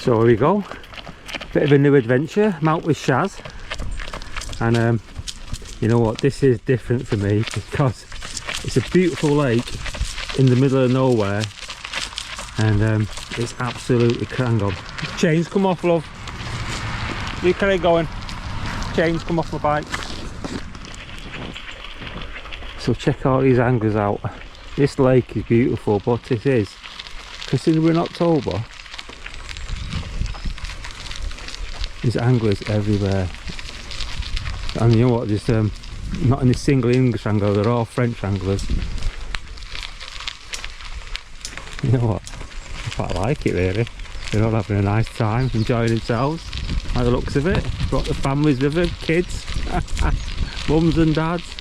So here we go, bit of a new adventure. I'm out with Shaz, and you know what, this is different for me because it's a beautiful lake in the middle of nowhere, and it's absolutely crank on. Chains come off, love. You carry going. Chains come off my bike. So check all these anglers out. This lake is beautiful, but it is, considering we're in October, there's anglers everywhere. And you know what, there's not any single English angler, they're all French anglers. You know what, I quite like it really. They're all having a nice time, enjoying themselves, by the looks of it. Brought the families with them, kids, mums and dads.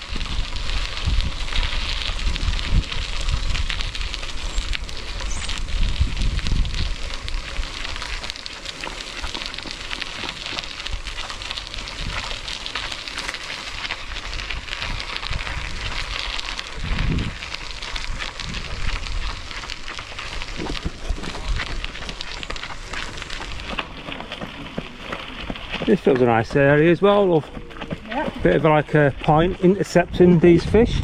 This feels a nice area as well, love. Yeah. Bit of like a point intercepting these fish.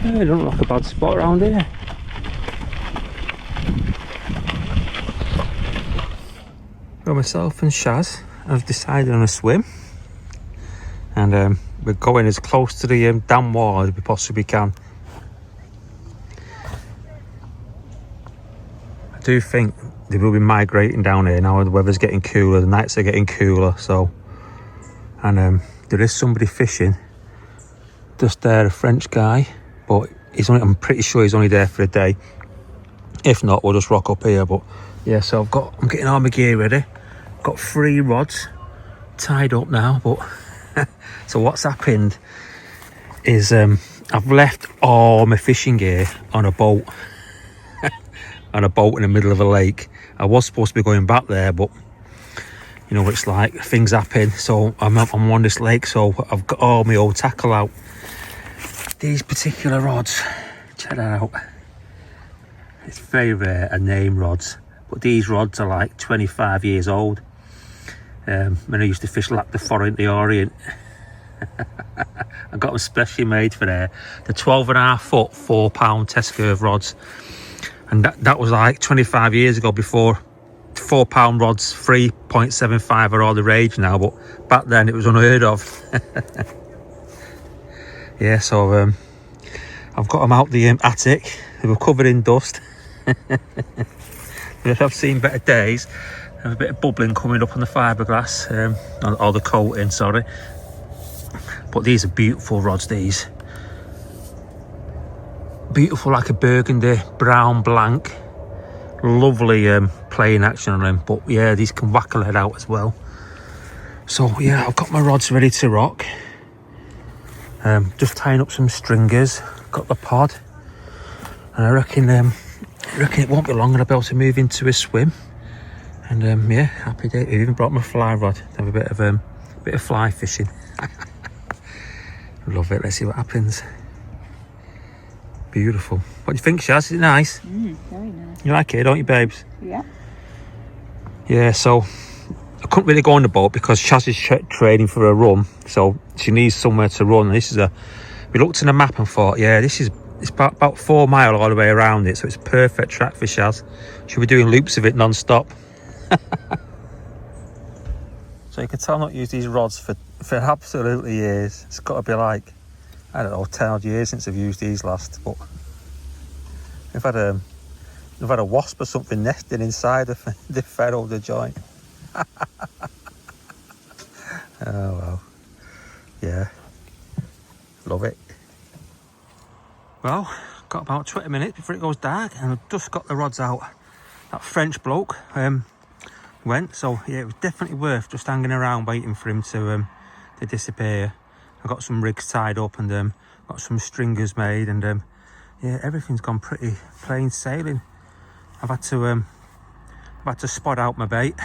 Yeah, it doesn't look like a bad spot around here. Well, myself and Shaz have decided on a swim, and we're going as close to the dam wall as we possibly can. I do think they will be migrating down here now. The weather's getting cooler, the nights are getting cooler, so, and there is somebody fishing just there, a French guy, but he's only, I'm pretty sure he's only there for a day. If not, we'll just rock up here. But yeah, so I'm getting all my gear ready. Got 3 rods tied up now, but so what's happened is I've left all my fishing gear on a boat. On a boat in the middle of a lake. I was supposed to be going back there, but you know what it's like, things happen. So I'm on this lake, so I've got all my old tackle out. These particular rods, check that out. It's very rare, a name rods, but these rods are like 25 years old. When I used to fish like the Forint, the Orient, I got them specially made for there. The 12.5 foot, 4 pound test curve rods. And that was like 25 years ago, before 4 pound rods, 3.75 are all the rage now, but back then it was unheard of. Yeah, so I've got them out the attic. They were covered in dust. But I've seen better days. There's a bit of bubbling coming up on the fiberglass, or the coating, sorry. But these are beautiful rods, these. Beautiful, like a burgundy, brown, blank. Lovely playing action on them. But yeah, these can whack a lead out as well. So yeah, I've got my rods ready to rock. Just tying up some stringers. Got the pod. And I reckon it won't be long and I'll be able to move into a swim. And yeah, happy day. I even brought my fly rod to have a bit of fly fishing. Love it. Let's see what happens. Beautiful. What do you think, Shaz? Is it nice? Very nice. You like it, don't you, babes? Yeah. Yeah, so I couldn't really go on the boat because Shaz is training for a run, so she needs somewhere to run. And this is we looked at the map and thought, yeah, it's about 4 miles all the way around it, so it's a perfect track for Shaz. She'll be doing loops of it non-stop. So you can tell I'm not used these rods for absolutely years. It's got to be like, I don't know, 10 odd years since I've used these last. But I've had a wasp or something nesting inside the ferrule of the joint. Oh well, yeah, love it. Well, got about 20 minutes before it goes dark, and I've just got the rods out. That French bloke went, so yeah, it was definitely worth just hanging around waiting for him to disappear. I got some rigs tied up and got some stringers made, and yeah, everything's gone pretty plain sailing. I've had to spot out my bait.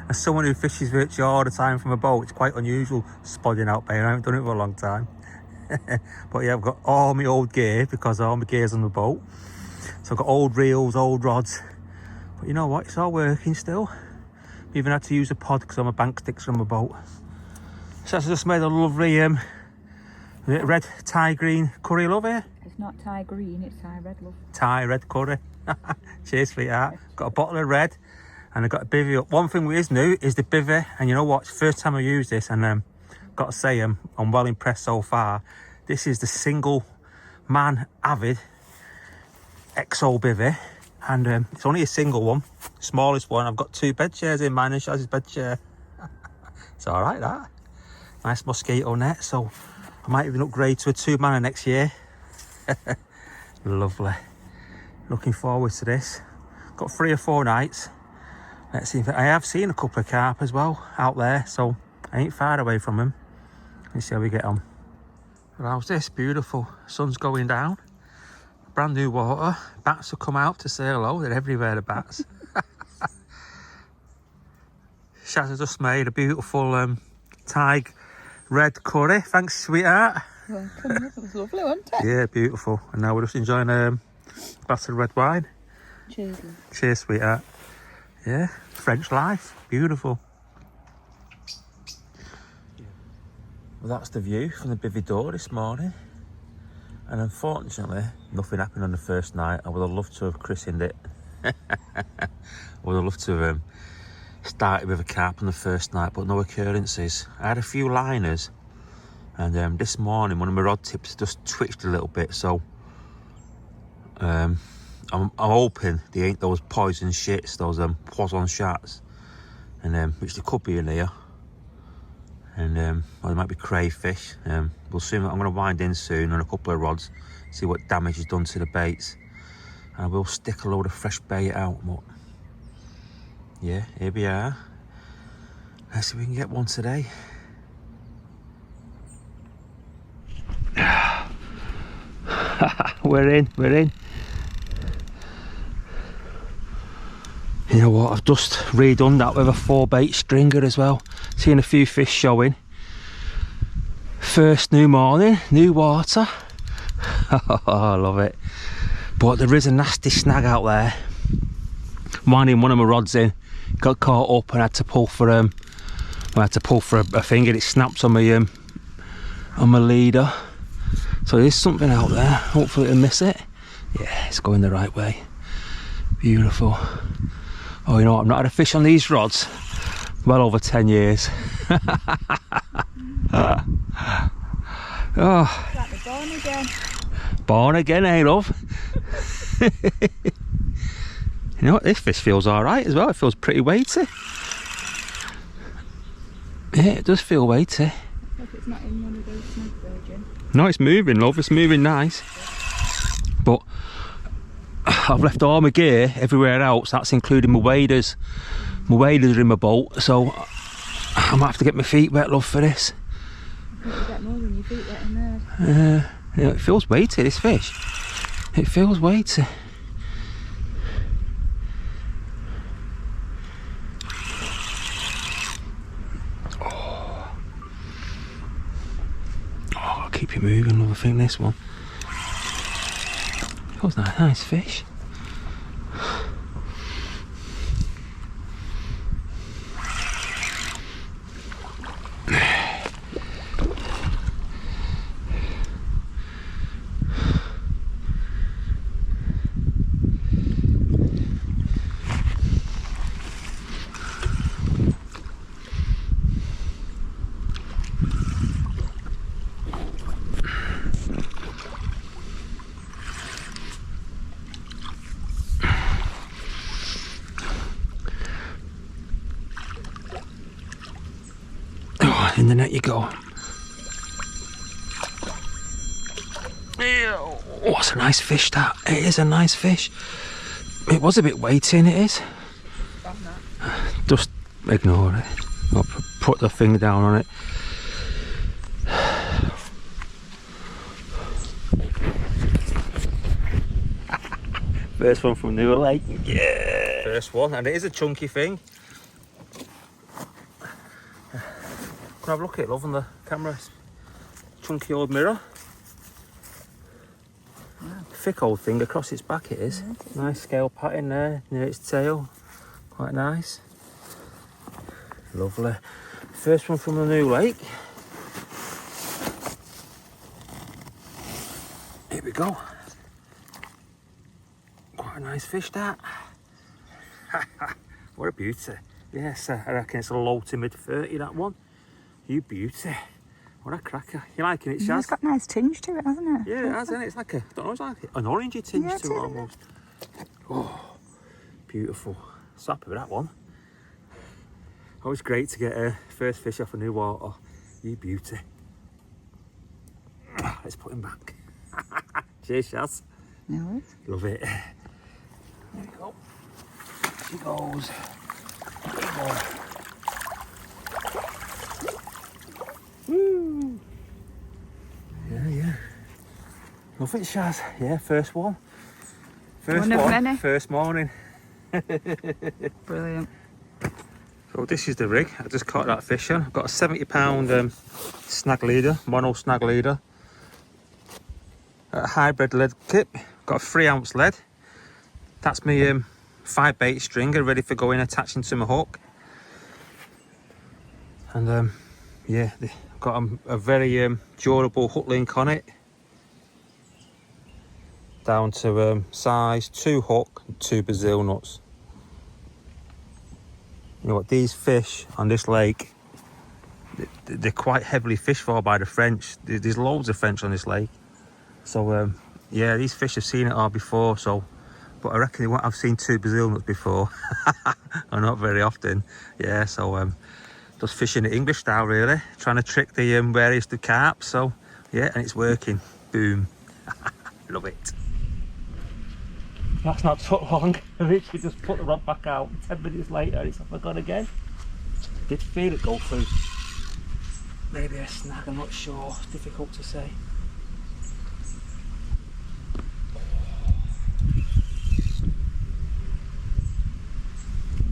As someone who fishes virtually all the time from a boat, it's quite unusual spotting out bait. I haven't done it for a long time. But yeah, I've got all my old gear because all my gear's on the boat. So I've got old reels, old rods. But you know what? It's all working still. Even had to use a pod because I'm a bank sticks from my boat. So I just made a lovely red Thai green curry, love here. It's not Thai green, it's Thai red, love. Thai red curry. Cheers, sweetheart. Got a bottle of red and I got a bivvy up. One thing which is new is the bivvy, and you know what? It's the first time I use this, and got to say I'm well impressed so far. This is the single man Avid XO bivvy, and it's only a single one, smallest one. I've got 2 bed chairs in mine and Shaz's bed chair. It's all right, that. Nice mosquito net, so I might even upgrade to a 2-manner next year. Lovely. Looking forward to this. Got 3 or 4 nights. Let's see if I have seen a couple of carp as well out there, so I ain't far away from them. Let's see how we get on. Well, how's this? Beautiful. Sun's going down. Brand new water. Bats have come out to say hello. They're everywhere, the bats. Shaz has just made a beautiful Thai red curry. Thanks, sweetheart. Welcome. It was lovely, wasn't it? Yeah, beautiful. And now we're just enjoying a glass of red wine. Cheers, love. Cheers, sweetheart. Yeah, French life. Beautiful. Well, that's the view from the bivvy door this morning. And unfortunately, nothing happened on the first night. I would have loved to have christened it. I would have loved to have started with a carp on the first night, but no occurrences. I had a few liners, and this morning one of my rod tips just twitched a little bit, so I'm hoping they ain't those poison shits, those poison shots, and which there could be in here, and well, there might be crayfish. We'll soon. I'm going to wind in soon on a couple of rods, see what damage is done to the baits, and I will stick a load of fresh bait out. But yeah, here we are. Let's see if we can get one today. We're in. You know what, I've just redone that with a 4-bait stringer as well. Seeing a few fish showing. First new morning, new water. I love it. But there is a nasty snag out there. Winding one of my rods in, got caught up and had to pull for a thing, and it snapped on my leader. So there's something out there. Hopefully it'll miss it. Yeah, it's going the right way. Beautiful. Oh, you know what? I've not had a fish on these rods well over 10 years. Oh. Like we're born again. Born again, eh, love? You know what? This fish feels all right as well. It feels pretty weighty. Yeah, it does feel weighty. Hope it's not in one of those snug virgin. No, it's moving, love. It's moving nice. But I've left all my gear everywhere else. That's including my waders. My waders are in my boat, so I might have to get my feet wet, love, for this. I think you get more than your feet wet in there. You know, it feels weighty, this fish. It feels weighty. Oh, I'll keep it moving, love. I think this one feels like a nice fish. In the net you go. Oh, that's a nice fish, that. It is a nice fish. It was a bit weighty, and it is. Just ignore it. I'll put the finger down on it. First one from New Lake. Yeah. First one, and it is a chunky thing. Can I have a look at it, love, on the camera? Chunky old mirror. Wow. thick old thing across its back it is. Nice scale pattern there near its tail. Quite nice. Lovely. First one from the new lake. Here we go. Quite a nice fish that. What a beauty. Yes, I reckon it's a low to mid 30 that one. You beauty. What a cracker. You liking it, Shaz? It's got a nice tinge to it, hasn't it? Yeah, it has, isn't it? It's like a, I don't know, it's like an orangey tinge Yeah, to it almost. Oh, beautiful. So happy with that one. Always great to get a first fish off a new water. You beauty. Let's put him back. Cheers, Shaz. No worries. Love it. There we go. She goes. Woo! Yeah. Love it, Shaz. Yeah, first one. First One of one, many. first morning. Brilliant. So this is the rig. I just caught that fish on. I've got a 70-pound snag leader, mono snag leader. A hybrid lead kit. Got a 3-ounce lead. That's my 5 bait stringer ready for going attaching to my hook. And yeah, I've got a very durable hook link on it. Down to size 2 hook and 2 Brazil nuts. You know what, these fish on this lake, they're quite heavily fished for by the French. There's loads of French on this lake. So yeah, these fish have seen it all before, so, but I reckon they won't have seen 2 Brazil nuts before. Or not very often. Yeah, so just fishing the English style really, trying to trick the various the carp. So yeah, and it's working. Boom. Love it. That's not took long. I literally just put the rod back out. 10 minutes later, it's up again again. Did feel it go through. Maybe a snag, I'm not sure. It's difficult to say.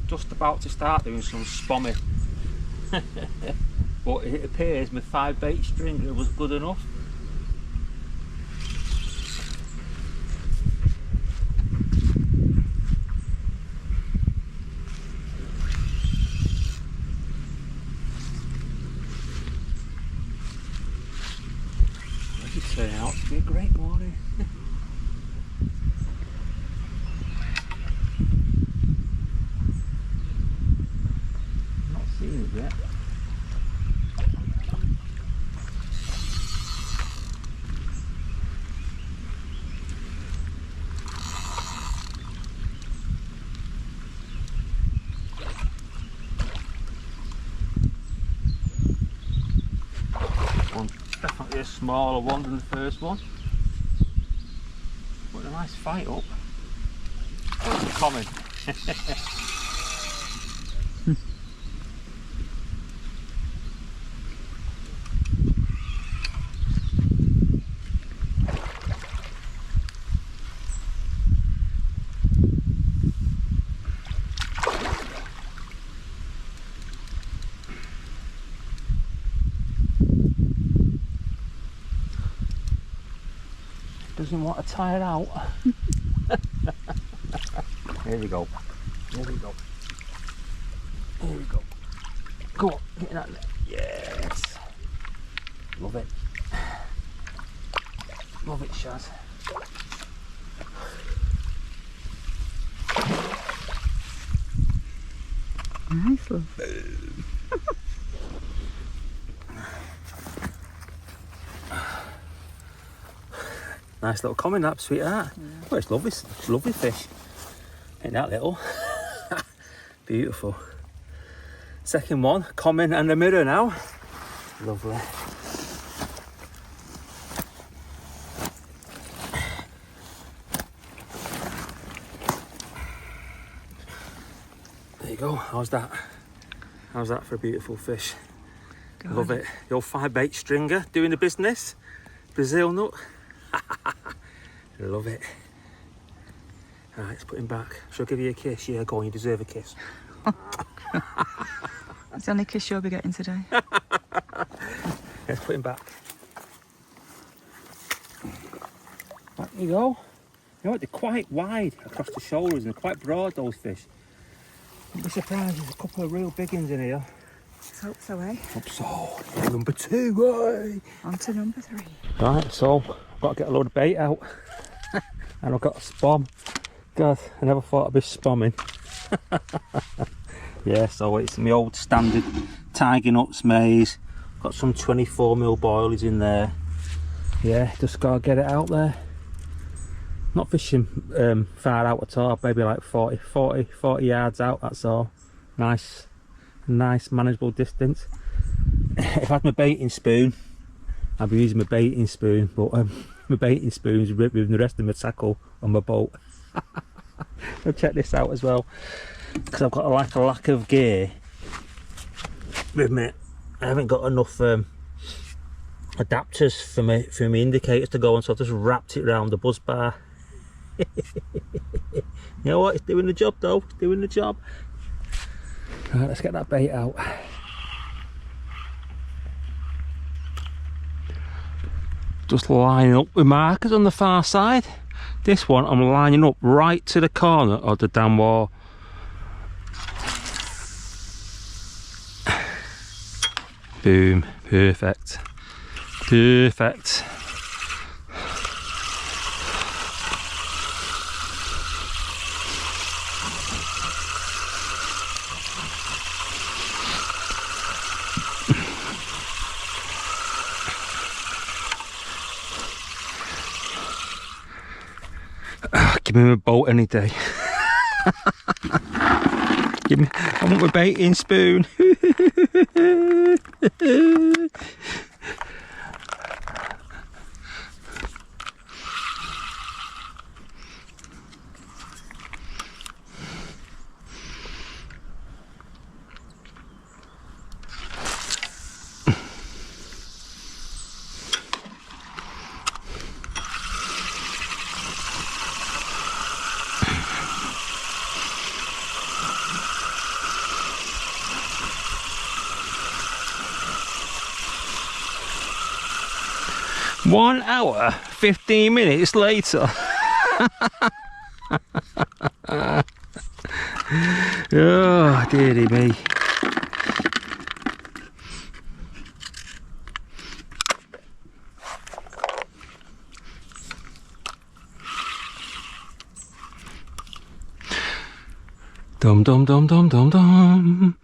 Just about to start doing some spomming. But it appears my 5 bait stringer was good enough. Turn out to be a great morning. Not seen it yet. Definitely a smaller one than the first one. But a nice fight up. Oh, it's coming. Doesn't want to tire out. Here we go. Here we go. Here we go. Go on, get in that net. Yes. Love it. Love it, Shaz. Nice, love. Nice little common that, sweetheart. Yeah. Well, it's lovely fish. Ain't that little? Beautiful. Second one, common and a mirror now. Lovely. There you go. How's that? How's that for a beautiful fish? Go Love on. it. Your 5 bait stringer doing the business. Brazil nut. Love it. Alright, let's put him back. Shall I give you a kiss? Yeah, go on, you deserve a kiss. It's the only kiss you'll be getting today. Let's put him back. Back you go. You know what, they're quite wide across the shoulders and they're quite broad, those fish. I'd be surprised there's a couple of real big ones in here. Let's hope so, eh? Hope so. Number 2, eh? On to number 3. Right, so I've got to get a load of bait out. And I've got a spom. God, I never thought I'd be spomming. Yeah, so it's my old standard Tiger Nuts maize. Got some 24mm boilies in there. Yeah, just gotta get it out there. Not fishing far out at all, maybe like 40 yards out, that's all. Nice manageable distance. If I had my baiting spoon, I'd be using my baiting spoon, but my baiting spoon's ripped with the rest of my tackle on my boat. I'll check this out as well, because I've got a lack of gear with me. I haven't got enough adapters for my indicators to go on, so I've just wrapped it around the buzz bar. You know what, it's doing the job though, it's doing the job. Right, let's get that bait out. Just lining up with markers on the far side. This one I'm lining up right to the corner of the dam wall. Boom, perfect. Perfect. Give me my boat any day. Give me, I want my baiting spoon. One hour, 15 minutes later. Oh, dearie me. Dum dum dum dum dum dum.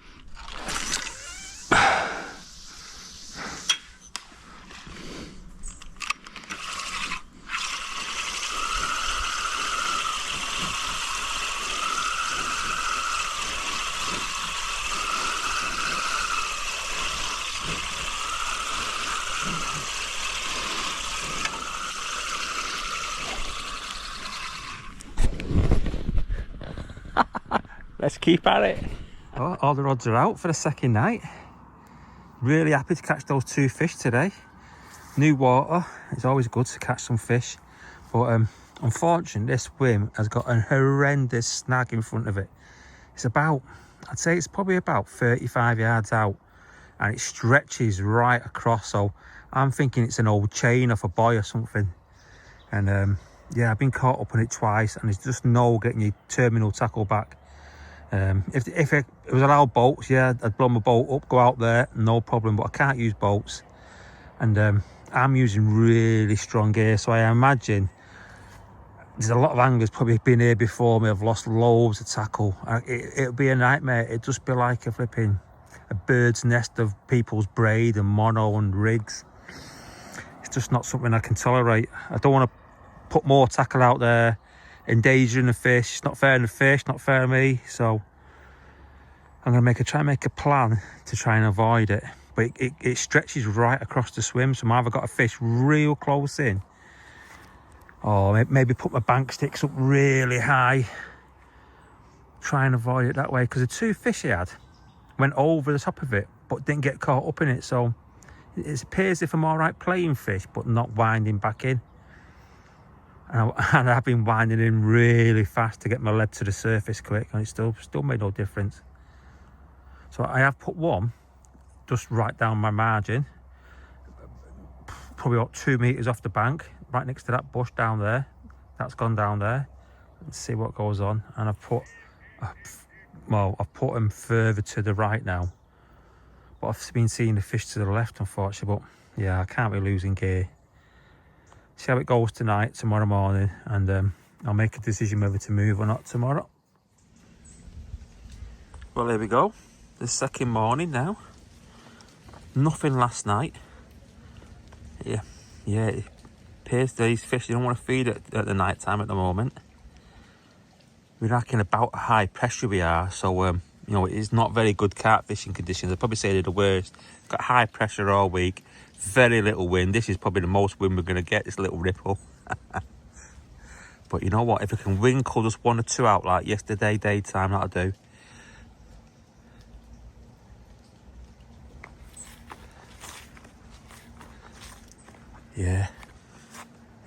Let's keep at it. Oh, all the rods are out for the second night. Really happy to catch those 2 fish today. New water, it's always good to catch some fish. But unfortunately, this whim has got a horrendous snag in front of it. It's about, I'd say it's probably about 35 yards out. And it stretches right across. So I'm thinking it's an old chain off a buoy or something. And yeah, I've been caught up on it twice. And there's just no getting your terminal tackle back. If it was allowed boats, yeah, I'd blow my boat up, go out there, no problem, but I can't use boats. And I'm using really strong gear, so I imagine there's a lot of anglers probably been here before me, I've lost loads of tackle. It'll be a nightmare. It'd just be like a bird's nest of people's braid and mono and rigs. It's just not something I can tolerate. I don't want to put more tackle out there, endangering the fish. It's not fair on the fish, not fair on me. So I'm going to try and make a plan to try and avoid it. But it stretches right across the swim, so I've either got to fish real close in, or maybe put my bank sticks up really high, try and avoid it that way. Because the 2 fish I had went over the top of it but didn't get caught up in it, so it appears if I'm all right playing fish but not winding back in. And I've been winding in really fast to get my lead to the surface quick, and it still made no difference. So I have put one just right down my margin, probably about 2 meters off the bank, right next to that bush down there. That's gone down there. Let's see what goes on. And I've put them further to the right now. But I've been seeing the fish to the left, unfortunately. But yeah, I can't be losing gear. See how it goes tonight, tomorrow morning, and I'll make a decision whether to move or not tomorrow. Well, here we go. The second morning now. Nothing last night. Yeah, it appears these fish, they don't want to feed at the night time at the moment. We're racking about a high pressure we are, so you know, it's not very good carp fishing conditions. I'd probably say they're the worst. Got high pressure all week, very little wind. This is probably the most wind we're going to get, this little ripple. But you know what, if we can winkle just 1 or 2 out like yesterday daytime, that'll do. Yeah,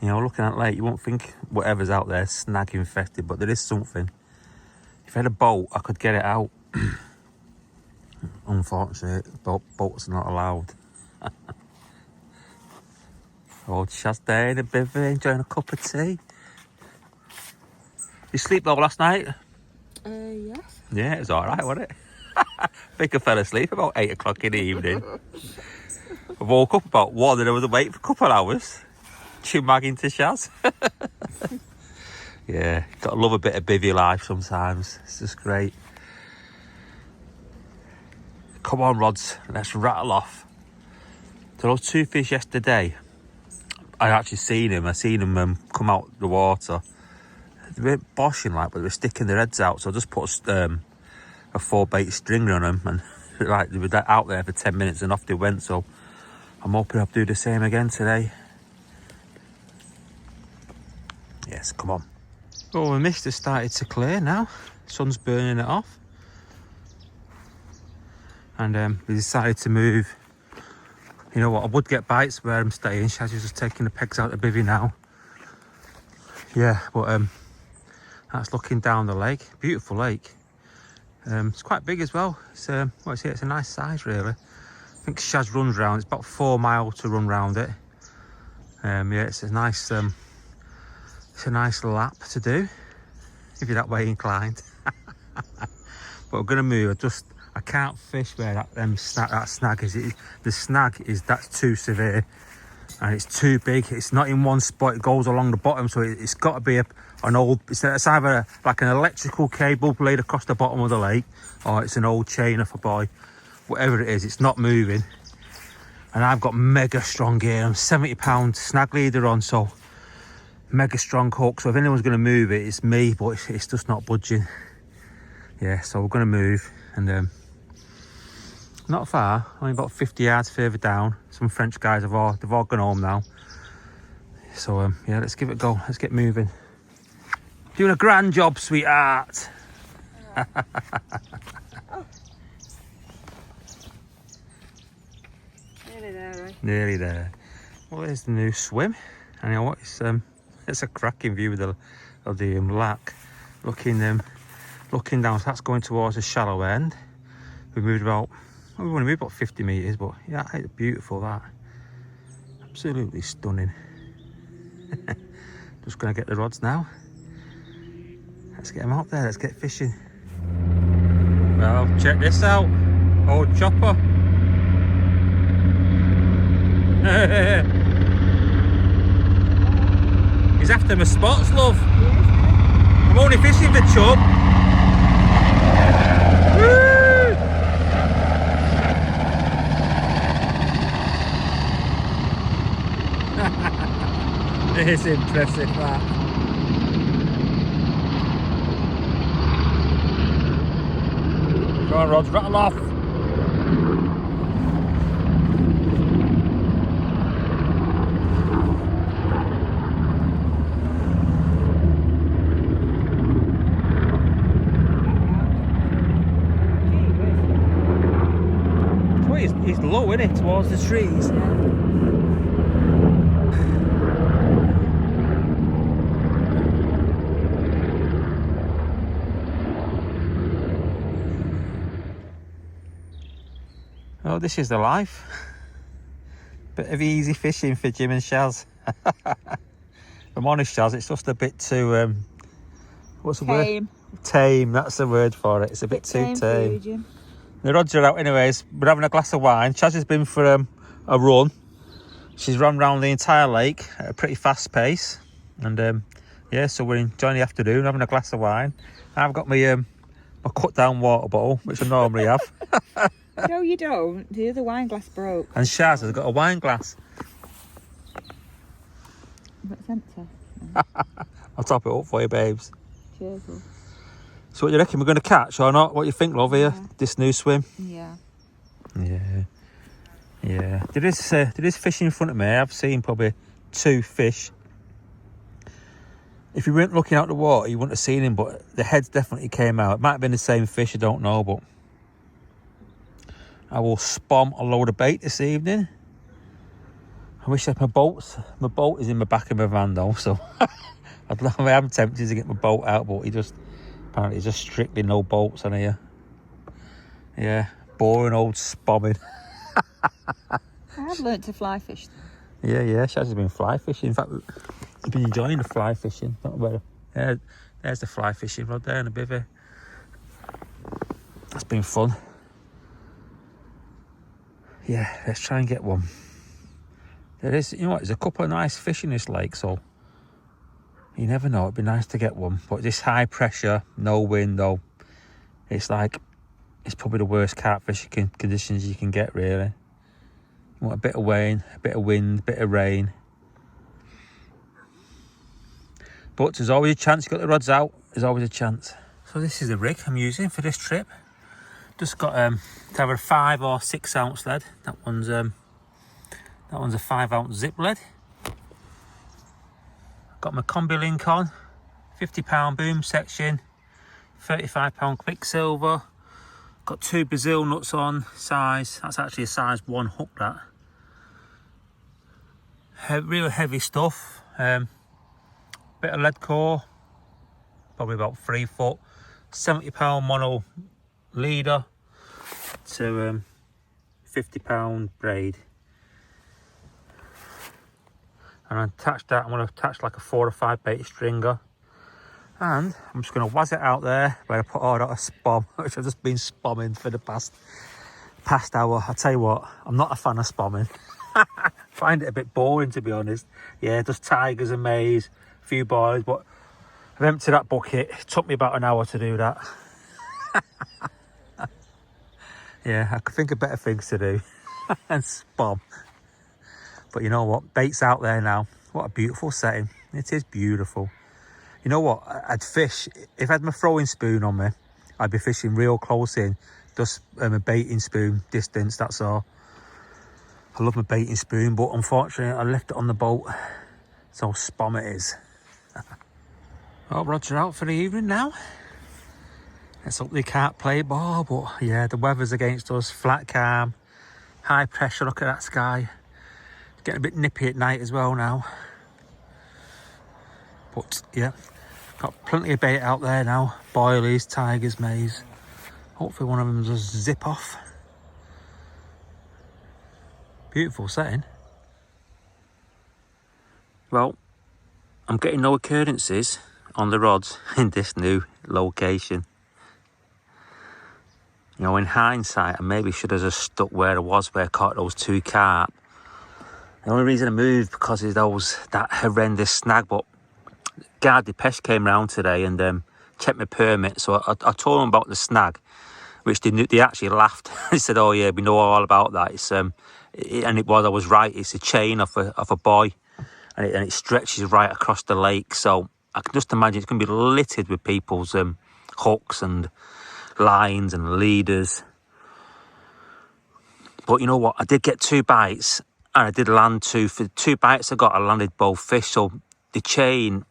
you know, looking at lake, you won't think whatever's out there snag infested, but there is something. If I had a boat, I could get it out. Unfortunately, boats are not allowed. Old Shaz there in a bivvy, enjoying a cup of tea. You sleep though last night? Yes. Yeah, it was alright, wasn't it? I think I fell asleep about 8 o'clock in the evening. I woke up about 1 and I was awake for a couple of hours. Magging to Shaz. Yeah, gotta love a bit of bivvy life sometimes. It's just great. Come on, rods, let's rattle off. So those 2 fish yesterday, I actually seen them. I seen them come out the water. They weren't boshing like, but they were sticking their heads out. So I just put a 4-bait stringer on them, and like they were out there for 10 minutes and off they went. So I'm hoping I'll do the same again today. Yes, come on. Oh, the mist has started to clear now. Sun's burning it off. And we decided to move. You know what, I would get bites where I'm staying. Shaz is just taking the pegs out of the bivvy now. Yeah, but that's looking down the lake. Beautiful lake. It's quite big as well. It's it's a nice size really. I think Shaz runs round. It's about 4 miles to run round it. Yeah, it's a nice lap to do if you're that way inclined. But we're gonna move. I can't fish where that snag is. The snag is, that's too severe and it's too big. It's not in one spot, it goes along the bottom, so it's got to be it's either like an electrical cable laid across the bottom of the lake, or it's an old chain off a buoy. Whatever it is, it's not moving. And I've got mega strong gear. I'm 70-pound snag leader on, so mega strong hook. So if anyone's going to move it, it's me, but it's just not budging. Yeah, so we're going to move, and not far, only about 50 yards further down. Some French guys they've all gone home now. So yeah, let's give it a go. Let's get moving. Doing a grand job, sweetheart. Nearly there, right? Nearly there. Well, there's the new swim. And you know what? It's a cracking view of the lack. Looking down. So that's going towards the shallow end. We want to move about 50 metres, but yeah, it's beautiful, that. Absolutely stunning. Just going to get the rods now. Let's get them out there, let's get fishing. Well, check this out. Old chopper. He's after my spots, love. I'm only fishing for chub. It's impressive, that. Go on, rods, rattle off. He's low, isn't it, towards the trees? Oh, this is the life. Bit of easy fishing for Jim and Shaz. I'm honest, Shaz, it's just a bit too, what's the Tame. word? Tame, that's the word for it. It's a bit too tame. For you, The rods are out anyways. We're having a glass of wine. Shaz has been for a run. She's run around the entire lake at a pretty fast pace. And yeah, so we're enjoying the afternoon, having a glass of wine. I've got my cut down water bottle, which I normally have. No, you don't. The other wine glass broke. And Shaz has got a wine glass. But it's empty. I'll top it up for you, babes. Cheers, love. So what do you reckon we're going to catch or not? What do you think, love, here? Yeah. This new swim? Yeah. Yeah. There is fish in front of me. I've seen probably 2 fish. If you weren't looking out the water, you wouldn't have seen him, but the heads definitely came out. It might have been the same fish, I don't know, but I will spom a load of bait this evening. I wish I had my boats. My boat is in the back of my van though, so I am tempted to get my boat out, but apparently just strictly no boats on here. Yeah, boring old spomming. I have learnt to fly fish. Yeah, Shaz has been fly fishing. In fact, we've been enjoying the fly fishing. There's the fly fishing rod there in the bivvy. That's been fun. Yeah, let's try and get one. There is, you know what, there's a couple of nice fish in this lake, so you never know, it'd be nice to get one. But this high pressure, no wind though, it's probably the worst catfish conditions you can get, really. You want a bit of rain, a bit of wind, a bit of rain. But there's always a chance. You got the rods out, there's always a chance. So this is the rig I'm using for this trip. Just got to have a 5 or 6 ounce lead. That one's a 5 ounce zip lead. Got my combi link on, £50 boom section, £35 quicksilver. Got 2 Brazil nuts on, size, that's actually a size 1 hook, that. Real heavy stuff. Bit of lead core, probably about 3 foot. £70 mono leader to £50 braid. And I attached that, I'm going to attach like a 4 or 5 bait stringer. And I'm just going to waz it out there where I put all that spom, which I've just been spomming for the past hour. I tell you what, I'm not a fan of spomming. Find it a bit boring, to be honest. Yeah, just tigers and maize, a few boys, but I've emptied that bucket. It took me about an hour to do that. Yeah, I could think of better things to do and spom. But you know what, bait's out there now. What a beautiful setting. It is beautiful. You know what, I'd fish, if I had my throwing spoon on me, I'd be fishing real close in, just a baiting spoon distance, that's all. I love my baiting spoon, but unfortunately I left it on the boat, so spom it is. Well, rods are out for the evening now. Let's hope they can't play ball, but yeah, the weather's against us, flat calm, high pressure, look at that sky. It's getting a bit nippy at night as well now. But yeah, got plenty of bait out there now. Boilies, tigers, maize. Hopefully one of them just zip off. Beautiful setting. Well, I'm getting no occurrences on the rods in this new location. You know, in hindsight, I maybe should have just stuck where I was, where I caught those 2 carp. The only reason I moved because of that horrendous snag, but Garde Pêche came round today and checked my permit, so I told them about the snag, which they actually laughed. They said, "Oh yeah, we know all about that." It's and I was right. It's a chain of a buoy, and it stretches right across the lake. So I can just imagine it's going to be littered with people's hooks and lines and leaders. But you know what? I did get 2 bites, and I did land 2. For 2 bites I got, I landed both fish. So the chain,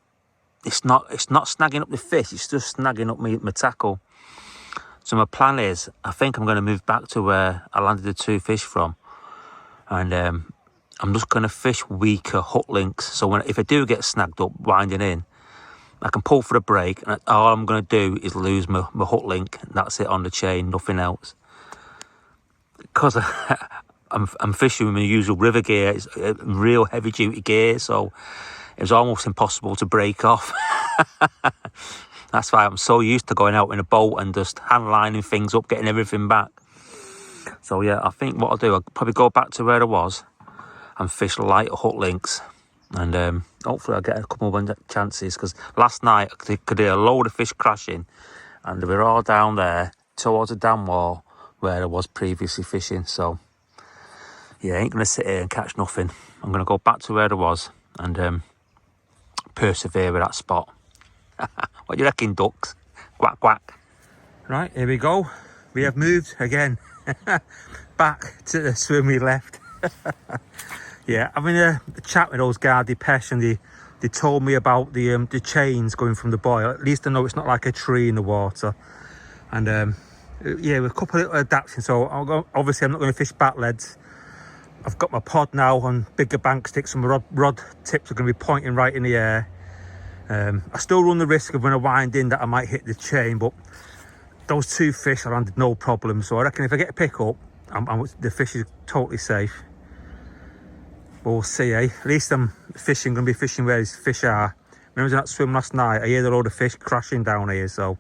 it's not snagging up the fish, it's just snagging up my tackle. So my plan is, I think I'm going to move back to where I landed the 2 fish from, and I'm just going to fish weaker hook links. So if I do get snagged up winding in, I can pull for the break, and all I'm going to do is lose my hook link, and that's it on the chain, nothing else. Because I'm fishing with my usual river gear, it's real heavy duty gear, so it was almost impossible to break off. That's why I'm so used to going out in a boat and just hand lining things up, getting everything back. So yeah, I think what I'll do, I'll probably go back to where I was and fish light hook links. And hopefully I'll get a couple more chances, because last night I could hear a load of fish crashing and they were all down there towards the dam wall where I was previously fishing. So yeah, I ain't going to sit here and catch nothing. I'm going to go back to where I was and persevere with that spot. What do you reckon, ducks? Quack, quack. Right, here we go. We have moved again. Back to the swim we left. Yeah, having a chat with those Gardy Pesh, and they told me about the chains going from the buoy. At least I know it's not like a tree in the water. And yeah, with a couple of little adaptations. So obviously I'm not going to fish back leads. I've got my pod now on bigger bank sticks, and my rod tips are going to be pointing right in the air. I still run the risk of when I wind in that I might hit the chain, but those two fish I landed no problem. So I reckon if I get a pick up, the fish is totally safe. But we'll see, eh? At least I'm fishing, going to be fishing where these fish are. When I was in that swim last night, I heard a load of fish crashing down here. So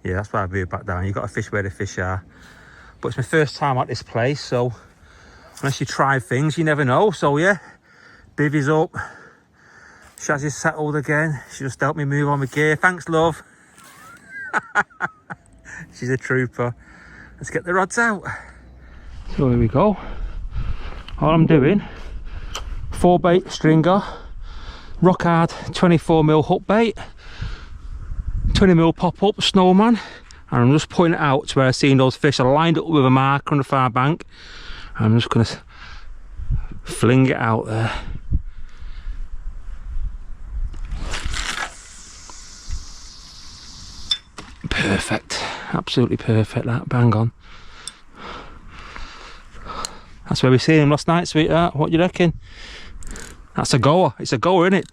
yeah, that's why I moved back down. You've got to fish where the fish are. But it's my first time at this place, so unless you try things, you never know. So yeah, bivvy's up. Shaz is settled again. She just helped me move on my gear. Thanks, love. She's a trooper. Let's get the rods out. So here we go. All I'm doing, 4-bait stringer, rock hard 24mm hook bait, 20mm pop up snowman, and I'm just putting it out to where I've seen those fish. I lined up with a marker on the far bank. I'm just going to fling it out there. Perfect, absolutely perfect, that, bang on. That's where we seen him last night, sweetheart. What do you reckon? That's a goer. It's a goer, isn't it?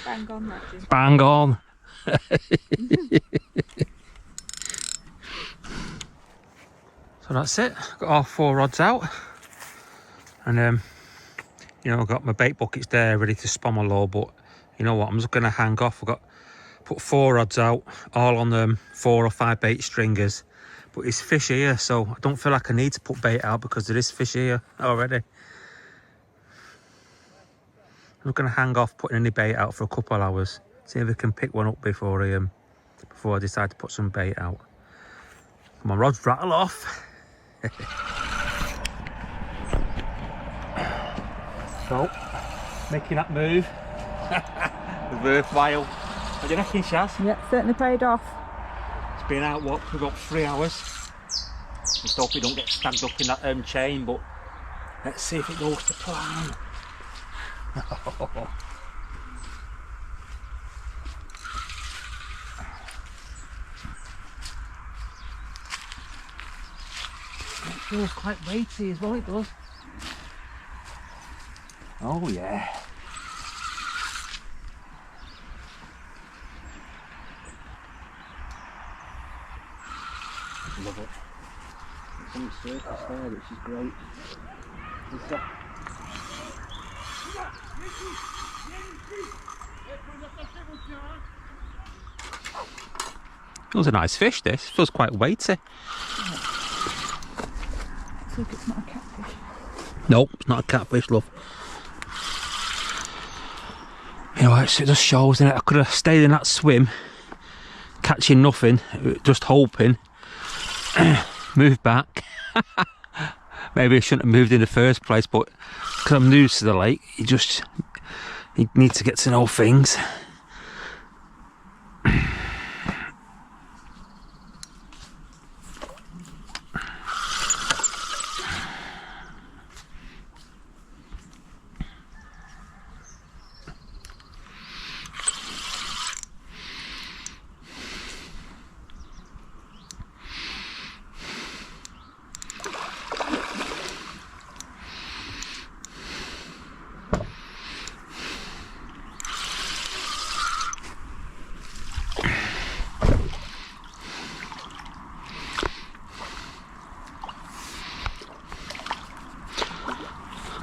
Bang on, Reggie. Bang on. So that's it. Got all 4 rods out, and you know, I've got my bait buckets there ready to spon my load. But you know what? I'm just going to hang off. I've got put 4 rods out, all on them 4 or 5 bait stringers. But it's fish here, so I don't feel like I need to put bait out because there is fish here already. I'm going to hang off putting any bait out for a couple of hours. See if I can pick one up before I decide to put some bait out. My rods rattle off. So, making that move. Worthwhile. What do you reckon, Shaz? Yeah, certainly paid off. It's been out, what, for about 3 hours. Just hope it don't get stabbed up in that chain, but let's see if it goes to plan. It feels quite weighty as well, it does. Oh yeah. Love it. It's on the surface there, which is great. Feels a nice fish, this. Feels quite weighty. Let's look, it's not a catfish. Nope, it's not a catfish, love. You know, it just shows, innit? I could have stayed in that swim, catching nothing, just hoping. Move back. Maybe I shouldn't have moved in the first place, but because I'm new to the lake, you need to get to know things.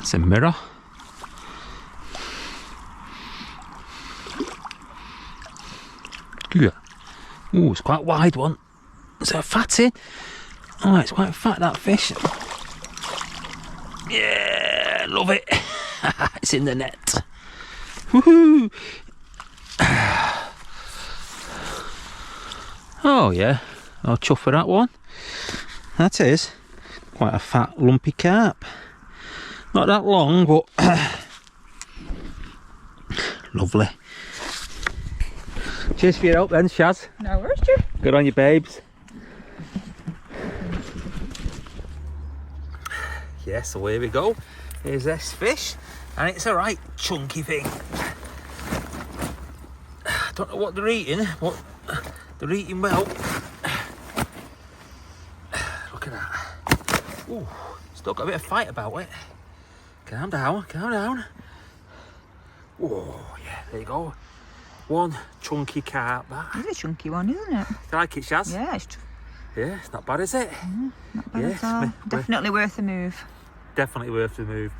It's a mirror. Ooh, it's quite a wide one. Is that a fatty? Oh, it's quite fat, that fish. Yeah, love it. It's in the net. Woohoo! Oh yeah, I'll chuff for that one. That is quite a fat lumpy carp. Not that long, but lovely. Cheers for your help then, Shaz. No worries, Jim. Good on you, babes. Yeah, so here we go. Here's this fish, and it's a right chunky thing. I don't know what they're eating, but they're eating well. Look at that. Ooh, still got a bit of fight about it. Calm down, calm down. Oh, yeah, there you go. One chunky carp, that. It's a chunky one, isn't it? Do you like it, Shaz? Yeah, Yeah, it's not bad, is it? not bad Yeah, at all. Definitely worth the move. Definitely worth the move.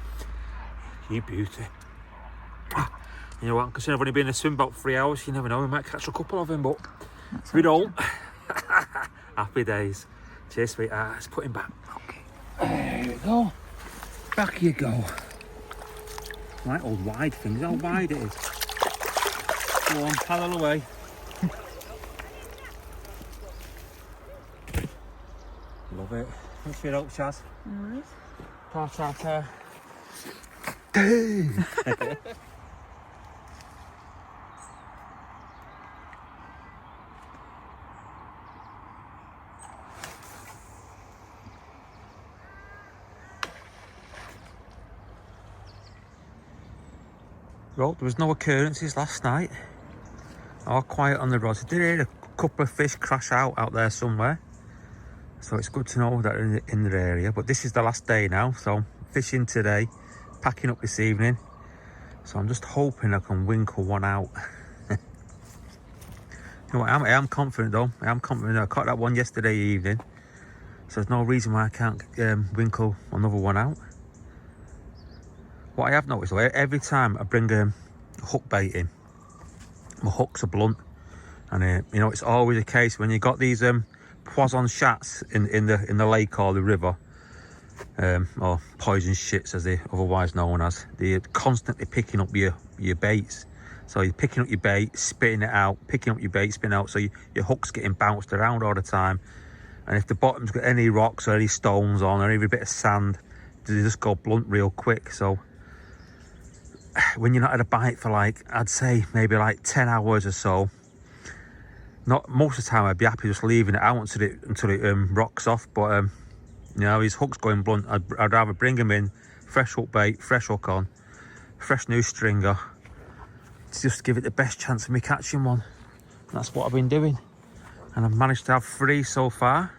You beauty. You know what, considering I've only been in the swim about 3 hours, you never know, we might catch a couple of them, but if we don't, happy days. Cheers, sweetheart. Let's put him back. Okay. There we go. Back you go. Right, old wide things, how wide it is. Go on, paddle away. Love it. Thanks for your help, Shaz. No worries. Ta-ta-ta. Well, there was no occurrences last night. All quiet on the rods. I did hear a couple of fish crash out there somewhere. So it's good to know that they're in the area. But this is the last day now. So fishing today, packing up this evening. So I'm just hoping I can winkle one out. You know what, I am confident though. I am confident. I caught that one yesterday evening. So there's no reason why I can't winkle another one out. What I have noticed though, every time I bring a hook bait in, my hooks are blunt. And you know, it's always a case when you got these poison shats in the lake or the river, or poison shits as they otherwise known as. They're constantly picking up your baits. So you're picking up your bait, spitting it out, picking up your bait, spitting it out. So your hook's getting bounced around all the time. And if the bottom's got any rocks or any stones on or every bit of sand, they just go blunt real quick. So when you're not had a bite for like, I'd say maybe like 10 hours or so, not most of the time I'd be happy just leaving it out until it rocks off. But you know, his hook's going blunt. I'd rather bring him in, fresh hook bait, fresh hook on, fresh new stringer, to just give it the best chance of me catching one. And that's what I've been doing, and I've managed to have 3 so far.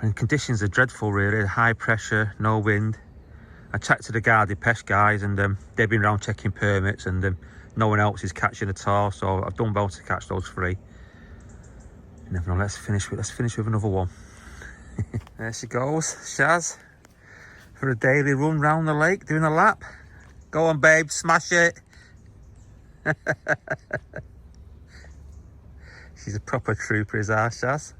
And conditions are dreadful really, high pressure, no wind. I checked to the Gardy Pest guys, and they've been around checking permits, and no one else is catching at all. So I've done well to catch those 3. You never know. Let's finish with another one. There she goes, Shaz, for a daily run round the lake, doing a lap. Go on, babe, smash it. She's a proper trooper, is our Shaz.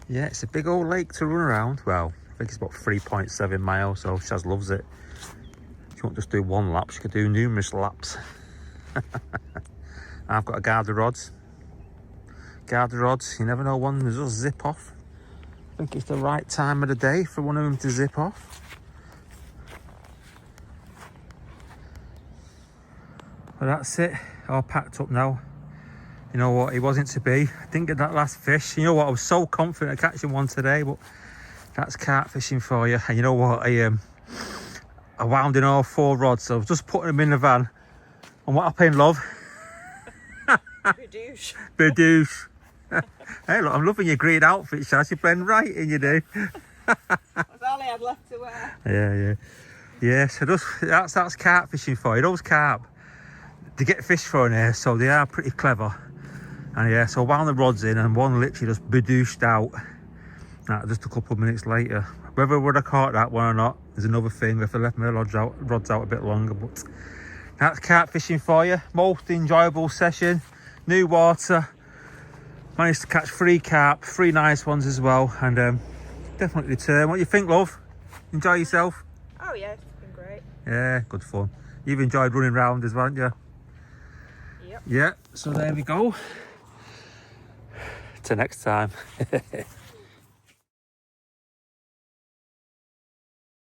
Yeah, it's a big old lake to run around. Well, I think it's about 3.7 miles, so Shaz loves it. She won't just do one lap, she could do numerous laps. I've got a Garda rods. Garda rods, you never know when they just zip off. I think it's the right time of the day for one of them to zip off. But that's it, all packed up now. You know what, it wasn't to be. I didn't get that last fish. You know what, I was so confident of catching one today, but that's carp fishing for you. And you know what, I wound in all 4 rods, so I was just putting them in the van. And what happened, love? Badoosh. Badoosh. Hey, look, I'm loving your green outfit, Shaz. You blend right in, you do. That's all I had left to wear. Yeah, so that's carp fishing for you. Those carp, they get fish for in here, so they are pretty clever. And yeah, so I wound the rods in, and one literally just badooshed out. Just a couple of minutes later. Whether I would have caught that one or not is another thing, if I left my rods out a bit longer. But that's carp fishing for you. Most enjoyable session. New water, Managed to catch 3 carp, 3 nice ones as well, and definitely return. What do you think, love? Enjoy yourself? Oh yeah, it's been great. Yeah, good fun. You've enjoyed running around as well, haven't you? Yep. Yeah, so there we go. Till next time.